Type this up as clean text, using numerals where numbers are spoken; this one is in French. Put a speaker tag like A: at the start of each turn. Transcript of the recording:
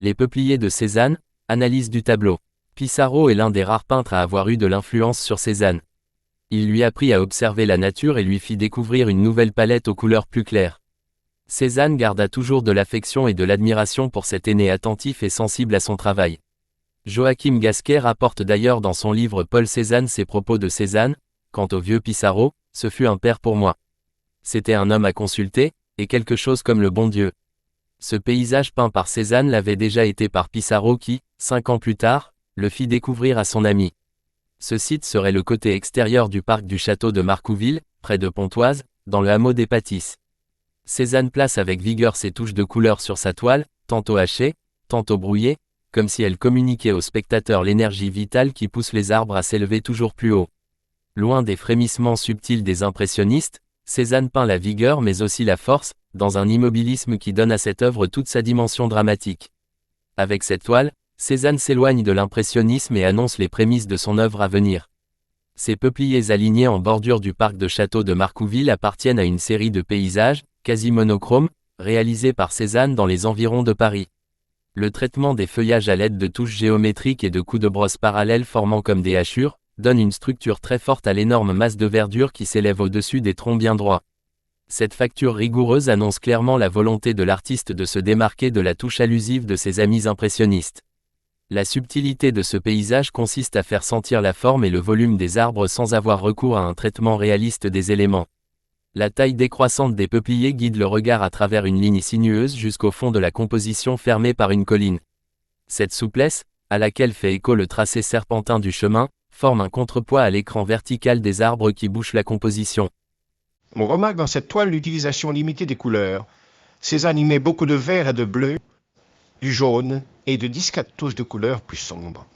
A: Les peupliers de Cézanne, analyse du tableau. Pissarro est l'un des rares peintres à avoir eu de l'influence sur Cézanne. Il lui apprit à observer la nature et lui fit découvrir une nouvelle palette aux couleurs plus claires. Cézanne garda toujours de l'affection et de l'admiration pour cet aîné attentif et sensible à son travail. Joachim Gasquet rapporte d'ailleurs dans son livre Paul Cézanne ces propos de Cézanne: quant au vieux Pissarro, ce fut un père pour moi. C'était un homme à consulter, et quelque chose comme le bon Dieu. Ce paysage peint par Cézanne l'avait déjà été par Pissarro qui, 5 ans plus tard, le fit découvrir à son ami. Ce site serait le côté extérieur du parc du château de Marcouville, près de Pontoise, dans le hameau des Pâtisses. Cézanne place avec vigueur ses touches de couleur sur sa toile, tantôt hachée, tantôt brouillée, comme si elle communiquait au spectateur l'énergie vitale qui pousse les arbres à s'élever toujours plus haut. Loin des frémissements subtils des impressionnistes, Cézanne peint la vigueur mais aussi la force, dans un immobilisme qui donne à cette œuvre toute sa dimension dramatique. Avec cette toile, Cézanne s'éloigne de l'impressionnisme et annonce les prémices de son œuvre à venir. Ces peupliers alignés en bordure du parc de château de Marcouville appartiennent à une série de paysages, quasi monochromes, réalisés par Cézanne dans les environs de Paris. Le traitement des feuillages à l'aide de touches géométriques et de coups de brosse parallèles formant comme des hachures, donne une structure très forte à l'énorme masse de verdure qui s'élève au-dessus des troncs bien droits. Cette facture rigoureuse annonce clairement la volonté de l'artiste de se démarquer de la touche allusive de ses amis impressionnistes. La subtilité de ce paysage consiste à faire sentir la forme et le volume des arbres sans avoir recours à un traitement réaliste des éléments. La taille décroissante des peupliers guide le regard à travers une ligne sinueuse jusqu'au fond de la composition fermée par une colline. Cette souplesse, à laquelle fait écho le tracé serpentin du chemin, forme un contrepoids à l'écran vertical des arbres qui bouchent la composition.
B: On remarque dans cette toile l'utilisation limitée des couleurs. Cézanne y met beaucoup de vert et de bleu, du jaune et de discrètes touches de couleurs plus sombres.